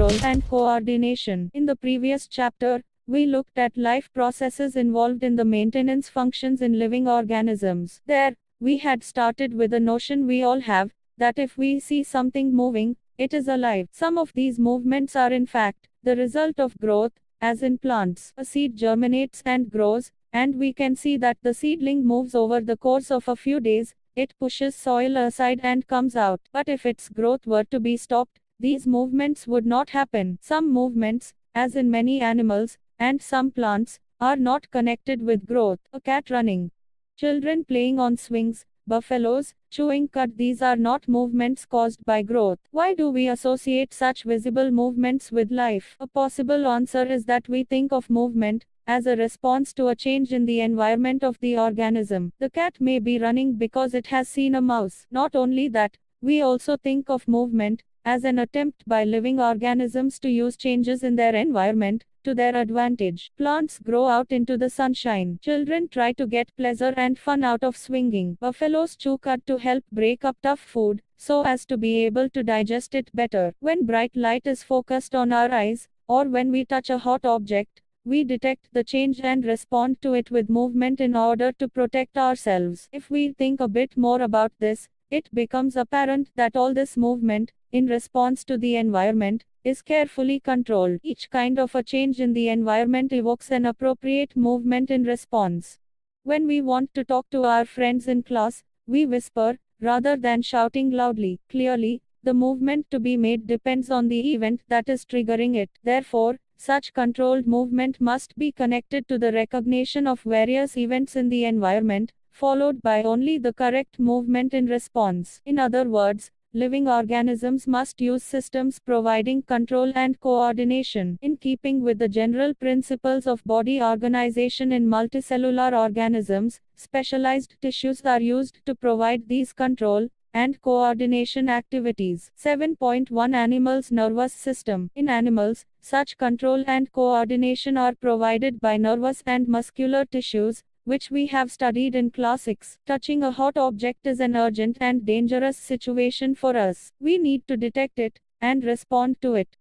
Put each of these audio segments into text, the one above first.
control and coordination. In the previous chapter, we looked at life processes involved in the maintenance functions in living organisms. There, we had started with a notion we all have, that if we see something moving, it is alive. Some of these movements are in fact the result of growth, as in plants. A seed germinates and grows, and we can see that the seedling moves over the course of a few days. It pushes soil aside and comes out. But if its growth were to be stopped, these movements would not happen. Some movements, as in many animals, and some plants, are not connected with growth. A cat running, children playing on swings, buffaloes chewing cud, these are not movements caused by growth. Why do we associate such visible movements with life? A possible answer is that we think of movement as a response to a change in the environment of the organism. The cat may be running because it has seen a mouse. Not only that, we also think of movement as an attempt by living organisms to use changes in their environment to their advantage. Plants grow out into the sunshine. Children try to get pleasure and fun out of swinging. Buffaloes chew cud to help break up tough food, so as to be able to digest it better. When bright light is focused on our eyes, or when we touch a hot object, we detect the change and respond to it with movement in order to protect ourselves. If we think a bit more about this, it becomes apparent that all this movement, in response to the environment, is carefully controlled. Each kind of a change in the environment evokes an appropriate movement in response. When we want to talk to our friends in class, we whisper, rather than shouting loudly. Clearly, the movement to be made depends on the event that is triggering it. Therefore, such controlled movement must be connected to the recognition of various events in the environment, followed by only the correct movement in response. In other words, living organisms must use systems providing control and coordination. In keeping with the general principles of body organization in multicellular organisms, specialized tissues are used to provide these control and coordination activities. 7.1 Animals' nervous system. In animals, such control and coordination are provided by nervous and muscular tissues, which we have studied in Class 6. Touching a hot object is an urgent and dangerous situation for us. We need to detect it and respond to it.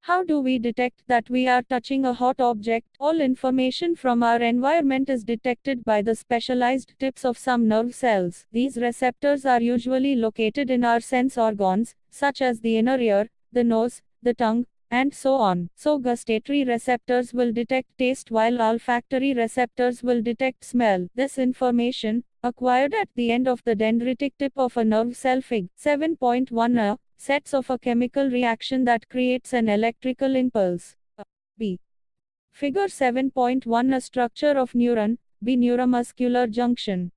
How do we detect that we are touching a hot object? All information from our environment is detected by the specialized tips of some nerve cells. These receptors are usually located in our sense organs, such as the inner ear, the nose, the tongue, and so on. So gustatory receptors will detect taste while olfactory receptors will detect smell. This information, acquired at the end of the dendritic tip of a nerve cell Fig. 7.1 sets off a chemical reaction that creates an electrical impulse. B. Figure 7.1 A structure of neuron, B neuromuscular junction.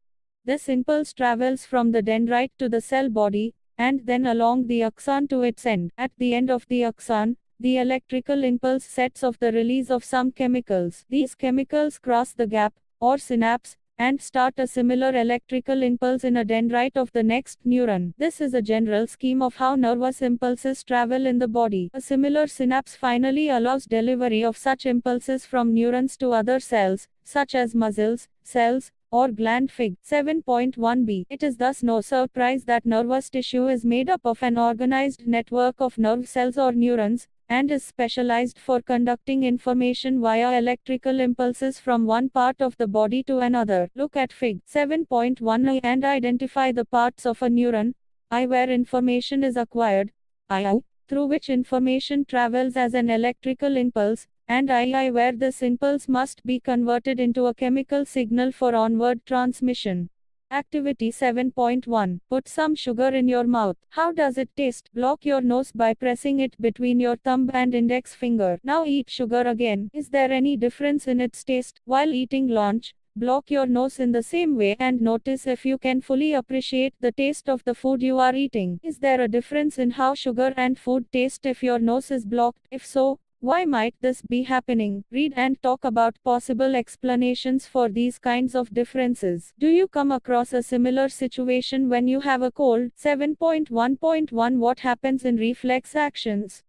This impulse travels from the dendrite to the cell body, and then along the axon to its end. At the end of the axon, the electrical impulse sets off the release of some chemicals. These chemicals cross the gap, or synapse, and start a similar electrical impulse in a dendrite of the next neuron. This is a general scheme of how nervous impulses travel in the body. A similar synapse finally allows delivery of such impulses from neurons to other cells, such as muscles, cells, or gland. Fig. 7.1b. It is thus no surprise that nervous tissue is made up of an organized network of nerve cells or neurons, and is specialized for conducting information via electrical impulses from one part of the body to another. Look at Fig. 7.1a and identify the parts of a neuron, I where information is acquired, I through which information travels as an electrical impulse, and I where this impulse must be converted into a chemical signal for onward transmission. Activity 7.1. Put some sugar in your mouth. How does it taste? Block your nose by pressing it between your thumb and index finger. Now eat sugar again. Is there any difference in its taste? While eating lunch, block your nose in the same way and notice if you can fully appreciate the taste of the food you are eating. Is there a difference in how sugar and food taste if your nose is blocked? If so, why might this be happening? Read and talk about possible explanations for these kinds of differences. Do you come across a similar situation when you have a cold? 7.1.1 What happens in reflex actions?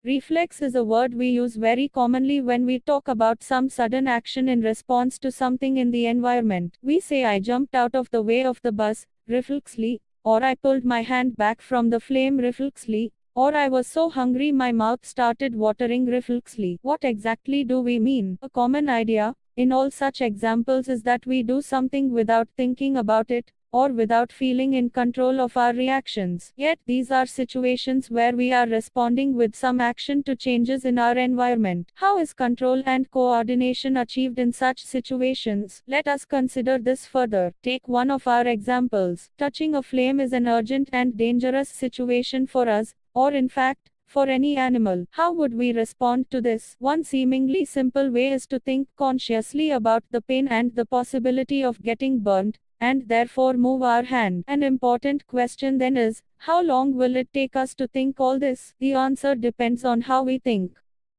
Reflex is a word we use very commonly when we talk about some sudden action in response to something in the environment. We say I jumped out of the way of the bus, reflexly, or I pulled my hand back from the flame reflexly, Or I was so hungry my mouth started watering reflexly. What exactly do we mean? A common idea in all such examples is that we do something without thinking about it, or without feeling in control of our reactions. Yet these are situations where we are responding with some action to changes in our environment. How is control and coordination achieved in such situations? Let us consider this further. Take one of our examples. Touching a flame is an urgent and dangerous situation for us, or in fact, for any animal. How would we respond to this? One seemingly simple way is to think consciously about the pain and the possibility of getting burnt, and therefore move our hand. An important question then is, how long will it take us to think all this? The answer depends on how we think.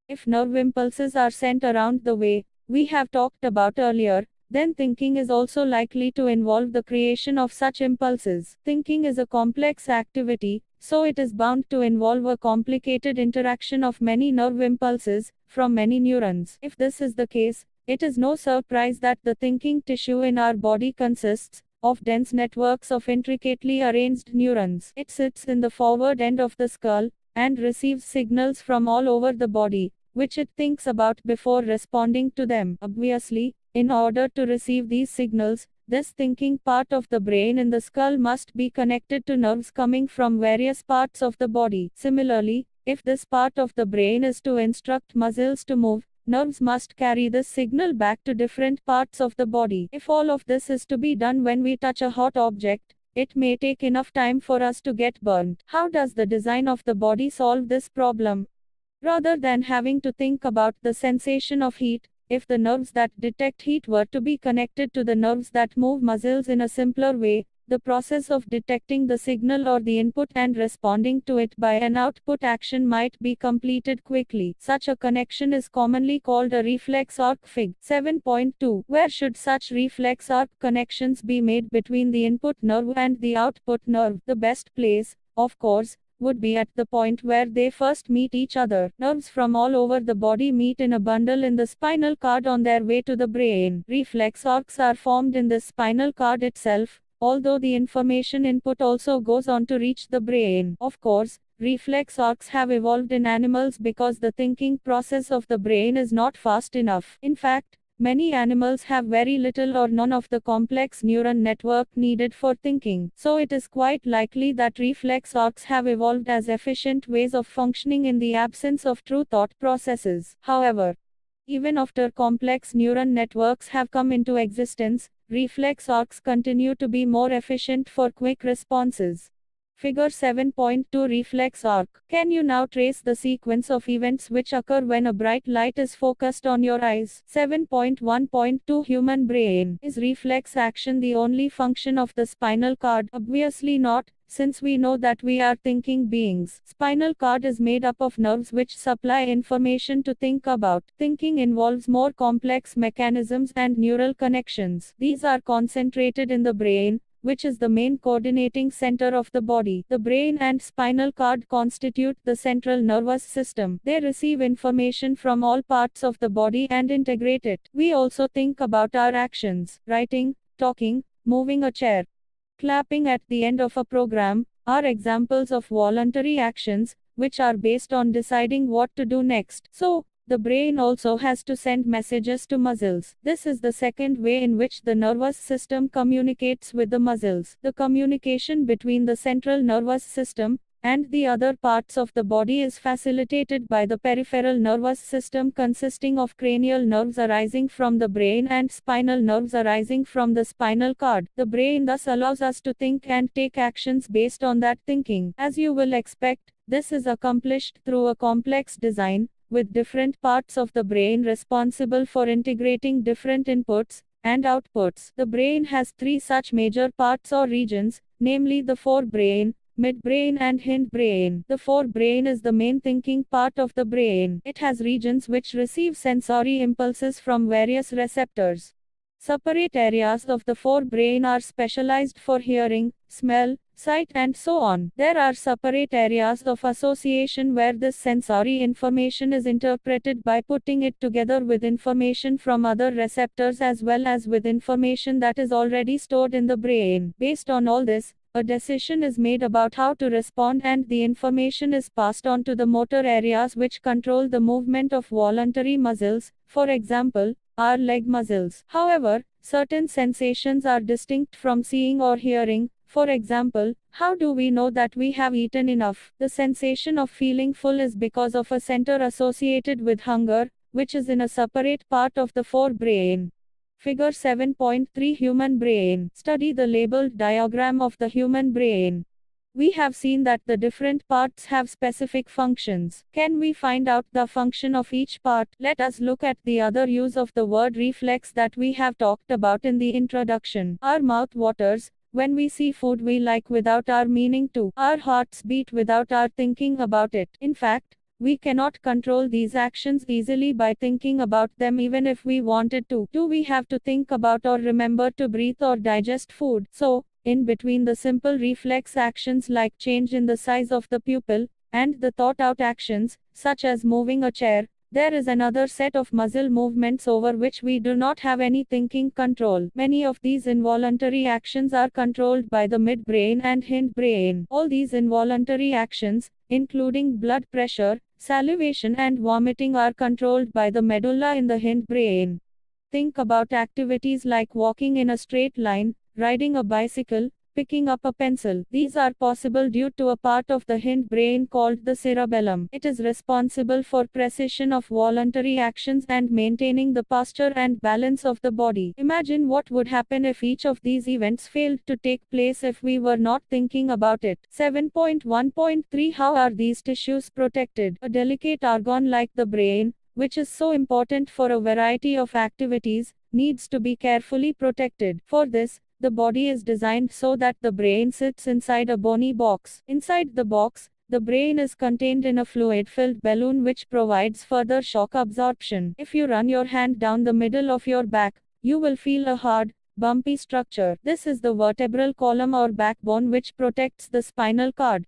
If nerve impulses are sent around the way we have talked about earlier, then thinking is also likely to involve the creation of such impulses. Thinking is a complex activity, so it is bound to involve a complicated interaction of many nerve impulses from many neurons. If this is the case, it is no surprise that the thinking tissue in our body consists of dense networks of intricately arranged neurons. It sits in the forward end of the skull and receives signals from all over the body, which it thinks about before responding to them. Obviously, in order to receive these signals, this thinking part of the brain in the skull must be connected to nerves coming from various parts of the body. Similarly, if this part of the brain is to instruct muscles to move, nerves must carry this signal back to different parts of the body. If all of this is to be done when we touch a hot object, it may take enough time for us to get burnt. How does the design of the body solve this problem? Rather than having to think about the sensation of heat, if the nerves that detect heat were to be connected to the nerves that move muscles in a simpler way, the process of detecting the signal or the input and responding to it by an output action might be completed quickly. Such a connection is commonly called a reflex arc. Fig. 7.2. Where should such reflex arc connections be made between the input nerve and the output nerve? The best place, of course, would be at the point where they first meet each other. Nerves from all over the body meet in a bundle in the spinal cord on their way to the brain. Reflex arcs are formed in the spinal cord itself, although the information input also goes on to reach the brain. Of course, reflex arcs have evolved in animals because the thinking process of the brain is not fast enough. In fact, many animals have very little or none of the complex neuron network needed for thinking. So it is quite likely that reflex arcs have evolved as efficient ways of functioning in the absence of true thought processes. However, even after complex neuron networks have come into existence, reflex arcs continue to be more efficient for quick responses. Figure 7.2 Reflex arc. Can you now trace the sequence of events which occur when a bright light is focused on your eyes? 7.1.2 Human brain. Is reflex action the only function of the spinal cord? Obviously not, since we know that we are thinking beings. Spinal cord is made up of nerves which supply information to think about. Thinking involves more complex mechanisms and neural connections. These are concentrated in the brain, which is the main coordinating center of the body. The brain and spinal cord constitute the central nervous system. They receive information from all parts of the body and integrate it. We also think about our actions. Writing, talking, moving a chair, clapping at the end of a program, are examples of voluntary actions, which are based on deciding what to do next. So, the brain also has to send messages to muscles. This is the second way in which the nervous system communicates with the muscles. The communication between the central nervous system and the other parts of the body is facilitated by the peripheral nervous system consisting of cranial nerves arising from the brain and spinal nerves arising from the spinal cord. The brain thus allows us to think and take actions based on that thinking. As you will expect, this is accomplished through a complex design, with different parts of the brain responsible for integrating different inputs and outputs. The brain has three such major parts or regions, namely the forebrain, midbrain and hindbrain. The forebrain is the main thinking part of the brain. It has regions which receive sensory impulses from various receptors. Separate areas of the forebrain are specialized for hearing, smell, sight and so on. There are separate areas of association where this sensory information is interpreted by putting it together with information from other receptors as well as with information that is already stored in the brain. Based on all this, a decision is made about how to respond, and the information is passed on to the motor areas which control the movement of voluntary muscles, for example, our leg muscles. However, certain sensations are distinct from seeing or hearing. For example, how do we know that we have eaten enough? The sensation of feeling full is because of a center associated with hunger, which is in a separate part of the forebrain. Figure 7.3 Human Brain. Study the labeled diagram of the human brain. We have seen that the different parts have specific functions. Can we find out the function of each part? Let us look at the other use of the word reflex that we have talked about in the introduction. Our mouth waters when we see food we like without our meaning to. Our hearts beat without our thinking about it. In fact, we cannot control these actions easily by thinking about them even if we wanted to. Do we have to think about or remember to breathe or digest food? So, in between the simple reflex actions like change in the size of the pupil, and the thought-out actions, such as moving a chair, there is another set of muscle movements over which we do not have any thinking control. Many of these involuntary actions are controlled by the midbrain and hindbrain. All these involuntary actions, including blood pressure, salivation and vomiting, are controlled by the medulla in the hindbrain. Think about activities like walking in a straight line, riding a bicycle, picking up a pencil. These are possible due to a part of the hindbrain called the cerebellum. It is responsible for precision of voluntary actions and maintaining the posture and balance of the body. Imagine what would happen if each of these events failed to take place if we were not thinking about it. 7.1.3 How are these tissues protected? A delicate organ like the brain, which is so important for a variety of activities, needs to be carefully protected. For this, the body is designed so that the brain sits inside a bony box. Inside the box, the brain is contained in a fluid-filled balloon which provides further shock absorption. If you run your hand down the middle of your back, you will feel a hard, bumpy structure. This is the vertebral column or backbone which protects the spinal cord.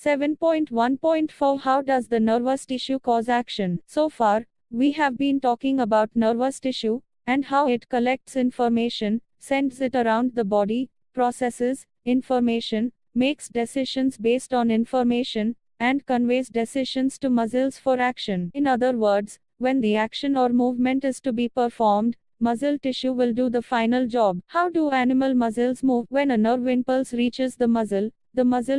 7.1.4 How does the nervous tissue cause action? So far, we have been talking about nervous tissue, and how it collects information, sends it around the body, processes information, makes decisions based on information, and conveys decisions to muscles for action. In other words, when the action or movement is to be performed, muscle tissue will do the final job. How do animal muscles move? When a nerve impulse reaches the muscle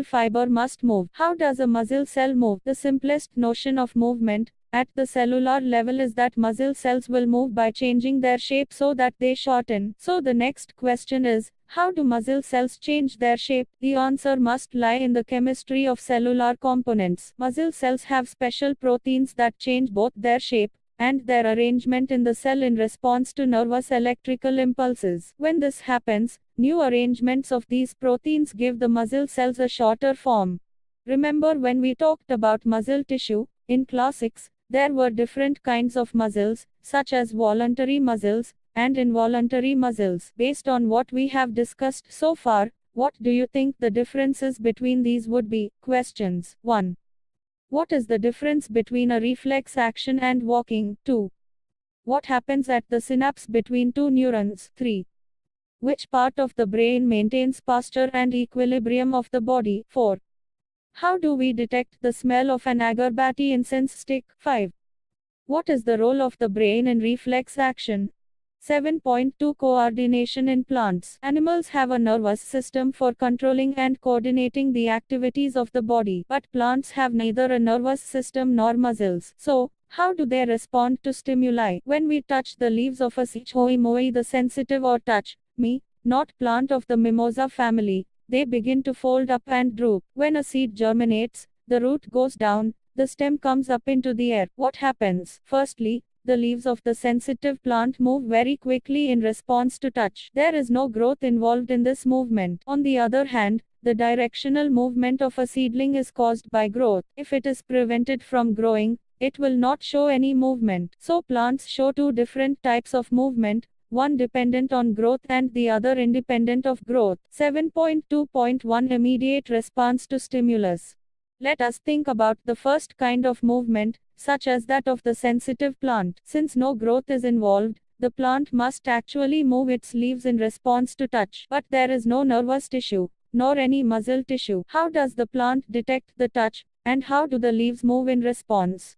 fiber must move. How does a muscle cell move? The simplest notion of movement, at the cellular level, is that muscle cells will move by changing their shape so that they shorten. So the next question is, how do muscle cells change their shape? The answer must lie in the chemistry of cellular components. Muscle cells have special proteins that change both their shape and their arrangement in the cell in response to nervous electrical impulses. When this happens, new arrangements of these proteins give the muscle cells a shorter form. Remember when we talked about muscle tissue, in class 6, there were different kinds of muscles, such as voluntary muscles and involuntary muscles. Based on what we have discussed so far, what do you think the differences between these would be? Questions. 1. What is the difference between a reflex action and walking? 2. What happens at the synapse between two neurons? 3. Which part of the brain maintains posture and equilibrium of the body? 4. How do we detect the smell of an agarbatti incense stick? 5. What is the role of the brain in reflex action? 7.2 Coordination in plants. Animals have a nervous system for controlling and coordinating the activities of the body, but plants have neither a nervous system nor muscles. So, how do they respond to stimuli? When we touch the leaves of a moi, the sensitive or touch me, not plant of the mimosa family, they begin to fold up and droop. When a seed germinates, the root goes down, the stem comes up into the air. What happens? Firstly, the leaves of the sensitive plant move very quickly in response to touch. There is no growth involved in this movement. On the other hand, the directional movement of a seedling is caused by growth. If it is prevented from growing, it will not show any movement. So plants show two different types of movement, one dependent on growth and the other independent of growth. 7.2.1 Immediate response to stimulus. Let us think about the first kind of movement, such as that of the sensitive plant. Since no growth is involved, the plant must actually move its leaves in response to touch. But there is no nervous tissue, nor any muscle tissue. How does the plant detect the touch, and how do the leaves move in response?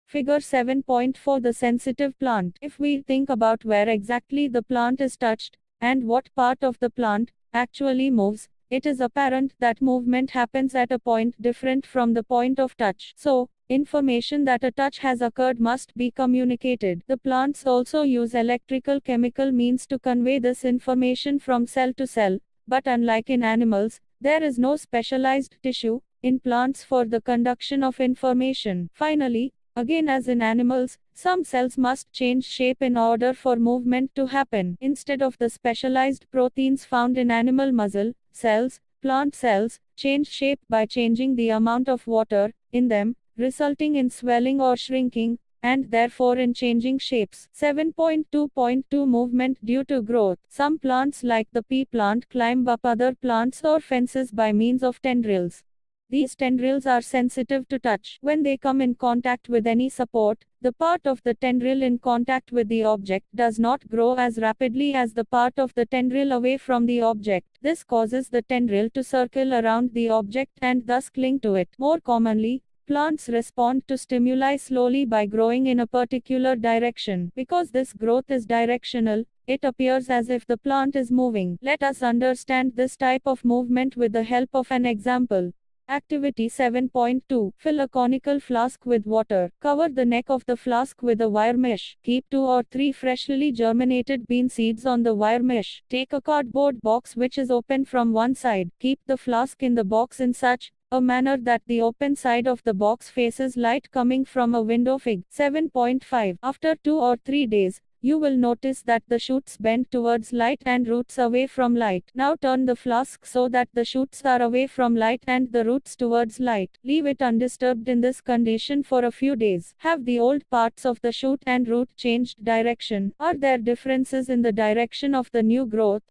Figure 7.4 The sensitive plant. If we think about where exactly the plant is touched, and what part of the plant actually moves, it is apparent that movement happens at a point different from the point of touch. So, information that a touch has occurred must be communicated. The plants also use electrical chemical means to convey this information from cell to cell, but unlike in animals, there is no specialized tissue in plants for the conduction of information. Finally, again as in animals, some cells must change shape in order for movement to happen. Instead of the specialized proteins found in animal muscle cells, plant cells change shape by changing the amount of water in them, resulting in swelling or shrinking, and therefore in changing shapes. 7.2.2 Movement due to growth. Some plants like the pea plant climb up other plants or fences by means of tendrils. These tendrils are sensitive to touch. When they come in contact with any support, the part of the tendril in contact with the object does not grow as rapidly as the part of the tendril away from the object. This causes the tendril to circle around the object and thus cling to it. More commonly, plants respond to stimuli slowly by growing in a particular direction. Because this growth is directional, it appears as if the plant is moving. Let us understand this type of movement with the help of an example. Activity 7.2 Fill a conical flask with water. Cover the neck of the flask with a wire mesh. Keep 2 or 3 freshly germinated bean seeds on the wire mesh. Take a cardboard box which is open from one side. Keep the flask in the box in such a manner that the open side of the box faces light coming from a window. Fig. 7.5 After 2 or 3 days, you will notice that the shoots bend towards light and roots away from light. Now turn the flask so that the shoots are away from light and the roots towards light. Leave it undisturbed in this condition for a few days. Have the old parts of the shoot and root changed direction? Are there differences in the direction of the new growth?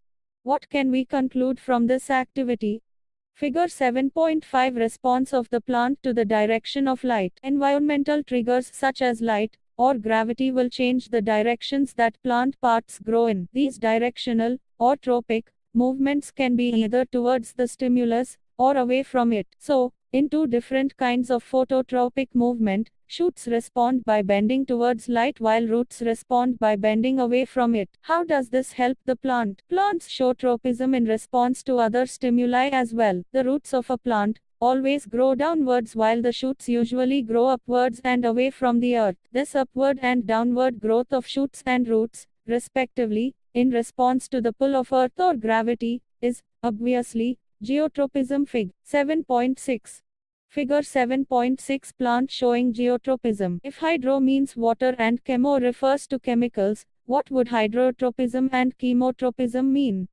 What can we conclude from this activity? Figure 7.5 Response of the plant to the direction of light. Environmental triggers such as light or gravity will change the directions that plant parts grow in. These directional or tropic movements can be either towards the stimulus or away from it. So, in two different kinds of phototropic movement, shoots respond by bending towards light while roots respond by bending away from it. How does this help the plant? Plants show tropism in response to other stimuli as well. The roots of a plant always grow downwards while the shoots usually grow upwards and away from the earth. This upward and downward growth of shoots and roots, respectively, in response to the pull of earth or gravity, is, obviously, geotropism. Fig. 7.6 Figure 7.6 Plant showing geotropism. If hydro means water and chemo refers to chemicals, what would hydrotropism and chemotropism mean?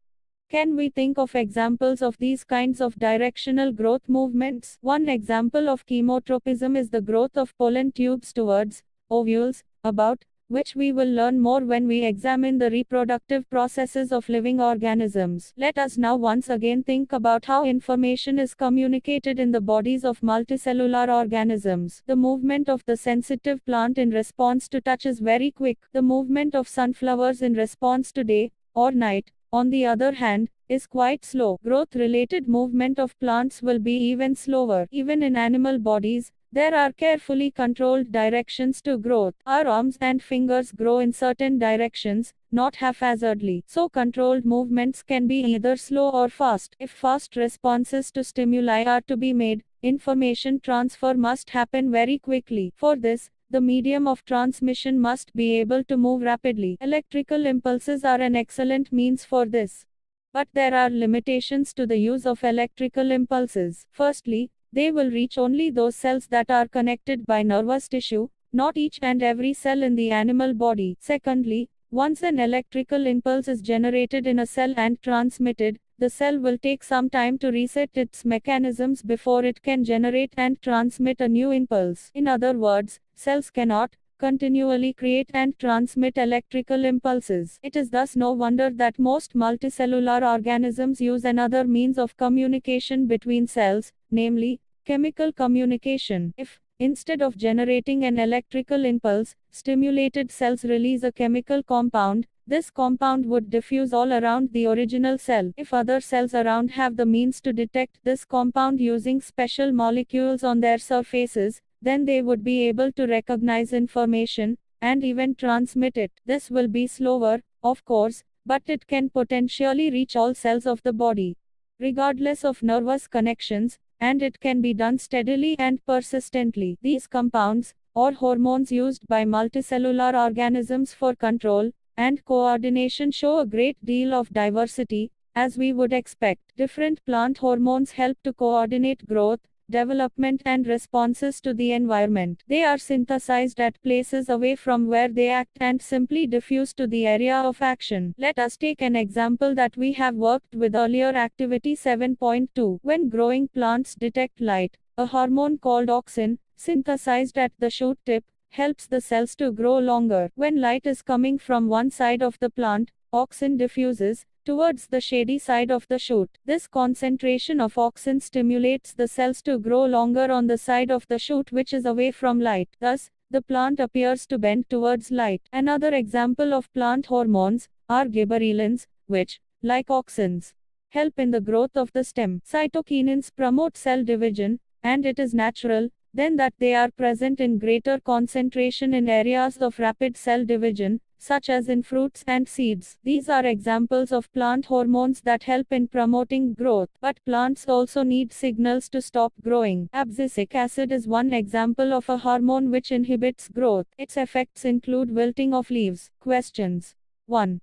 Can we think of examples of these kinds of directional growth movements? One example of chemotropism is the growth of pollen tubes towards ovules, about which we will learn more when we examine the reproductive processes of living organisms. Let us now once again think about how information is communicated in the bodies of multicellular organisms. The movement of the sensitive plant in response to touch is very quick. The movement of sunflowers in response to day or night, on the other hand, is quite slow. Growth-related movement of plants will be even slower. Even in animal bodies, there are carefully controlled directions to growth. Our arms and fingers grow in certain directions, not haphazardly. So controlled movements can be either slow or fast. If fast responses to stimuli are to be made, information transfer must happen very quickly. For this, the medium of transmission must be able to move rapidly. Electrical impulses are an excellent means for this. But there are limitations to the use of electrical impulses. Firstly, they will reach only those cells that are connected by nervous tissue, not each and every cell in the animal body. Secondly, once an electrical impulse is generated in a cell and transmitted, the cell will take some time to reset its mechanisms before it can generate and transmit a new impulse. In other words, cells cannot continually create and transmit electrical impulses. It is thus no wonder that most multicellular organisms use another means of communication between cells, namely, chemical communication. If, instead of generating an electrical impulse, stimulated cells release a chemical compound, This compound would diffuse all around the original cell. If other cells around have the means to detect this compound using special molecules on their surfaces, then they would be able to recognize information and even transmit it. This will be slower, of course, but it can potentially reach all cells of the body, regardless of nervous connections, and it can be done steadily and persistently. These compounds, or hormones used by multicellular organisms for control and coordination, show a great deal of diversity, as we would expect. Different plant hormones help to coordinate growth, development and responses to the environment. They are synthesized at places away from where they act and simply diffuse to the area of action. Let us take an example that we have worked with earlier, activity 7.2. When growing plants detect light, a hormone called auxin, synthesized at the shoot tip, helps the cells to grow longer. When light is coming from one side of the plant, auxin diffuses towards the shady side of the shoot. This concentration of auxin stimulates the cells to grow longer on the side of the shoot which is away from light. Thus, the plant appears to bend towards light. Another example of plant hormones are gibberellins, which, like auxins, help in the growth of the stem. Cytokinins promote cell division, and it is natural then that they are present in greater concentration in areas of rapid cell division, such as in fruits and seeds. These are examples of plant hormones that help in promoting growth. But plants also need signals to stop growing. Abscisic acid is one example of a hormone which inhibits growth. Its effects include wilting of leaves. Questions. 1.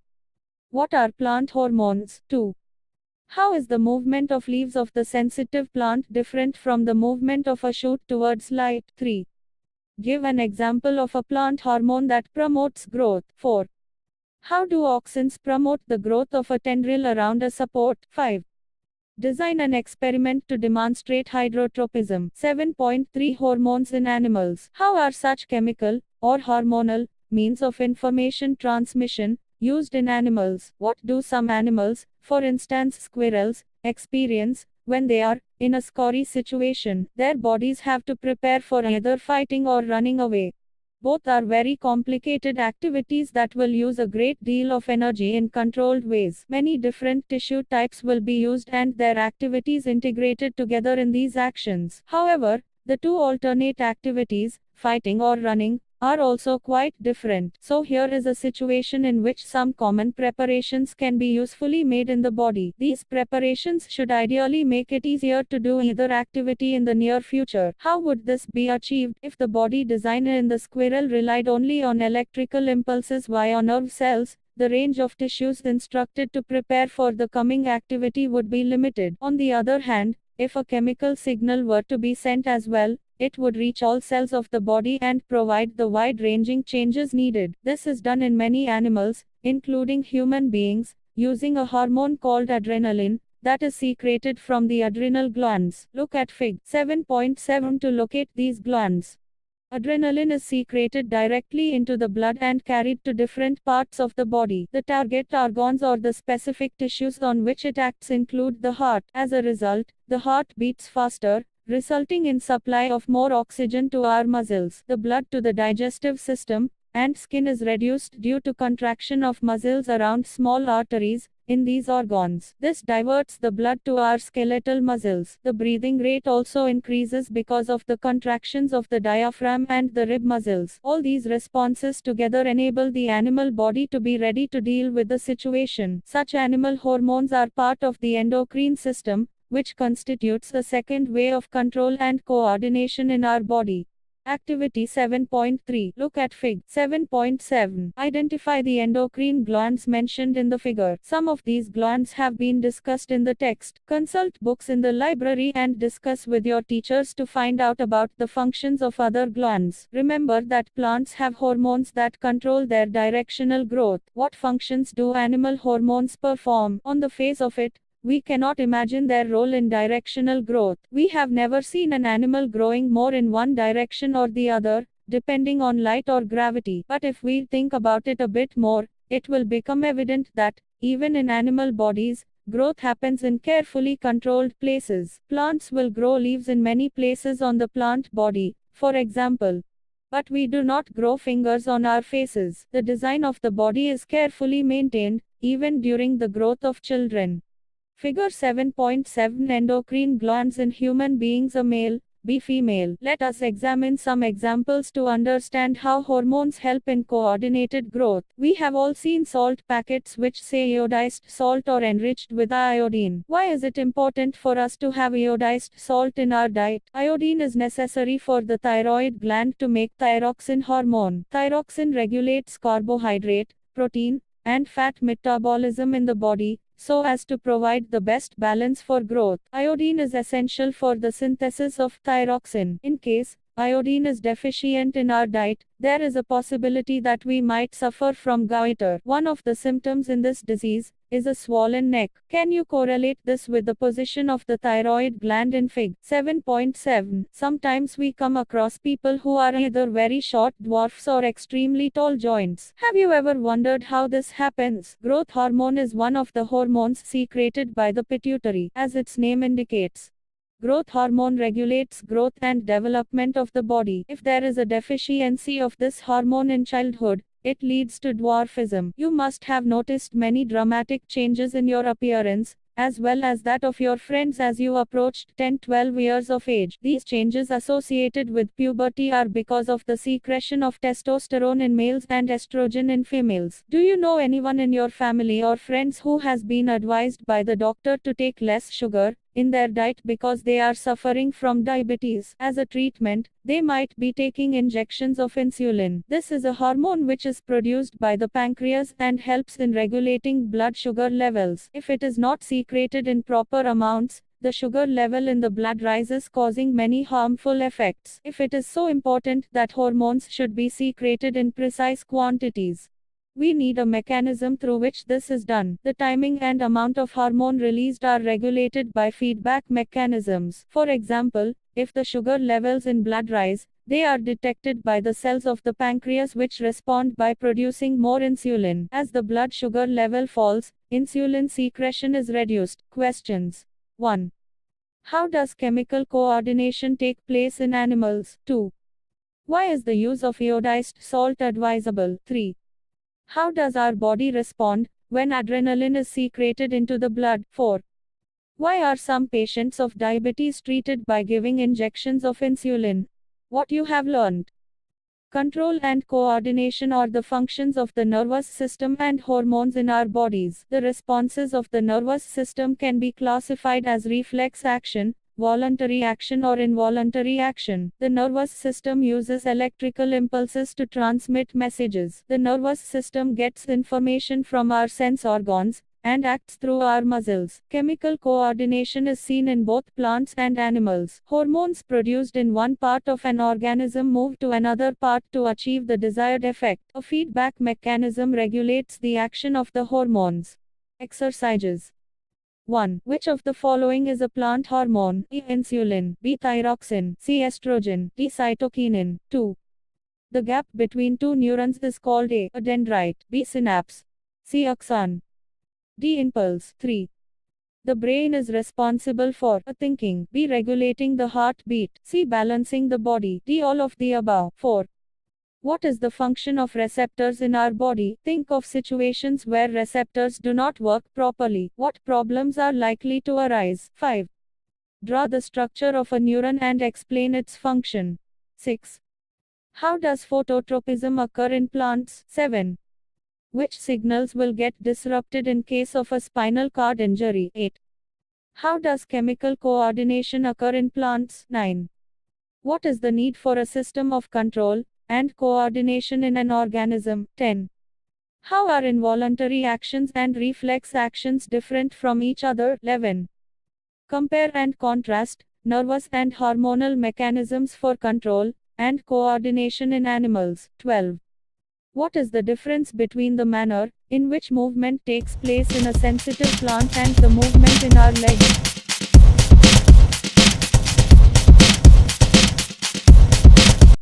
What are plant hormones? 2. How is the movement of leaves of the sensitive plant different from the movement of a shoot towards light? 3. Give an example of a plant hormone that promotes growth. 4. How do auxins promote the growth of a tendril around a support? 5. Design an experiment to demonstrate hydrotropism. 7.3 Hormones in animals. How are such chemical, or hormonal, means of information transmission used in animals? What do some animals, for instance squirrels, experience when they are in a scary situation? Their bodies have to prepare for either fighting or running away. Both are very complicated activities that will use a great deal of energy in controlled ways. Many different tissue types will be used and their activities integrated together in these actions. However, the two alternate activities, fighting or running, are also quite different. So here is a situation in which some common preparations can be usefully made in the body. These preparations should ideally make it easier to do either activity in the near future. How would this be achieved? If the body designer in the squirrel relied only on electrical impulses via nerve cells, the range of tissues instructed to prepare for the coming activity would be limited. On the other hand, if a chemical signal were to be sent as well, it would reach all cells of the body and provide the wide-ranging changes needed. This is done in many animals, including human beings, using a hormone called adrenaline, that is secreted from the adrenal glands. Look at Fig. 7.7 to locate these glands. Adrenaline is secreted directly into the blood and carried to different parts of the body. The target organs or the specific tissues on which it acts include the heart. As a result, the heart beats faster, resulting in supply of more oxygen to our muscles. The blood to the digestive system and skin is reduced due to contraction of muscles around small arteries in these organs. This diverts the blood to our skeletal muscles. The breathing rate also increases because of the contractions of the diaphragm and the rib muscles. All these responses together enable the animal body to be ready to deal with the situation. Such animal hormones are part of the endocrine system, which constitutes a second way of control and coordination in our body. Activity 7.3. Look at Fig. 7.7. Identify the endocrine glands mentioned in the figure. Some of these glands have been discussed in the text. Consult books in the library and discuss with your teachers to find out about the functions of other glands. Remember that plants have hormones that control their directional growth. What functions do animal hormones perform? On the face of it, we cannot imagine their role in directional growth. We have never seen an animal growing more in one direction or the other, depending on light or gravity. But if we think about it a bit more, it will become evident that, even in animal bodies, growth happens in carefully controlled places. Plants will grow leaves in many places on the plant body, for example. But we do not grow fingers on our faces. The design of the body is carefully maintained, even during the growth of children. Figure 7.7 Endocrine glands in human beings, a male, B female. Let us examine some examples to understand how hormones help in coordinated growth. We have all seen salt packets which say iodized salt or enriched with iodine. Why is it important for us to have iodized salt in our diet? Iodine is necessary for the thyroid gland to make thyroxine hormone. Thyroxine regulates carbohydrate, protein, and fat metabolism in the body, so as to provide the best balance for growth. Iodine is essential for the synthesis of thyroxine. In case iodine is deficient in our diet, there is a possibility that we might suffer from goiter. One of the symptoms in this disease is a swollen neck. Can you correlate this with the position of the thyroid gland in Fig. 7.7? Sometimes we come across people who are either very short dwarfs or extremely tall giants. Have you ever wondered how this happens? Growth hormone is one of the hormones secreted by the pituitary, as its name indicates. Growth hormone regulates growth and development of the body. If there is a deficiency of this hormone in childhood, it leads to dwarfism. You must have noticed many dramatic changes in your appearance, as well as that of your friends as you approached 10-12 years of age. These changes associated with puberty are because of the secretion of testosterone in males and estrogen in females. Do you know anyone in your family or friends who has been advised by the doctor to take less sugar in their diet because they are suffering from diabetes? As a treatment, they might be taking injections of insulin. This is a hormone which is produced by the pancreas and helps in regulating blood sugar levels. If it is not secreted in proper amounts, the sugar level in the blood rises, causing many harmful effects. If it is so important that hormones should be secreted in precise quantities, we need a mechanism through which this is done. The timing and amount of hormone released are regulated by feedback mechanisms. For example, if the sugar levels in blood rise, they are detected by the cells of the pancreas which respond by producing more insulin. As the blood sugar level falls, insulin secretion is reduced. Questions. 1. How does chemical coordination take place in animals? 2. Why is the use of iodized salt advisable? 3. How does our body respond when adrenaline is secreted into the blood? 4. Why are some patients of diabetes treated by giving injections of insulin? What you have learned. Control and coordination are the functions of the nervous system and hormones in our bodies. The responses of the nervous system can be classified as reflex action, voluntary action or involuntary action. The nervous system uses electrical impulses to transmit messages. The nervous system gets information from our sense organs and acts through our muscles. Chemical coordination is seen in both plants and animals. Hormones produced in one part of an organism move to another part to achieve the desired effect. A feedback mechanism regulates the action of the hormones. Exercises. 1. Which of the following is a plant hormone? A. Insulin. B. Thyroxine. C. Estrogen. D. Cytokinin. 2. The gap between two neurons is called A. Dendrite. B. Synapse. C. Axon. D. Impulse. 3. The brain is responsible for A. Thinking. B. Regulating the heartbeat. C. Balancing the body. D. All of the above. 4. What is the function of receptors in our body? Think of situations where receptors do not work properly. What problems are likely to arise? 5. Draw the structure of a neuron and explain its function. 6. How does phototropism occur in plants? 7. Which signals will get disrupted in case of a spinal cord injury? 8. How does chemical coordination occur in plants? 9. What is the need for a system of control and coordination in an organism? 10. How are involuntary actions and reflex actions different from each other? 11. Compare and contrast nervous and hormonal mechanisms for control and coordination in animals. 12. What is the difference between the manner in which movement takes place in a sensitive plant and the movement in our legs?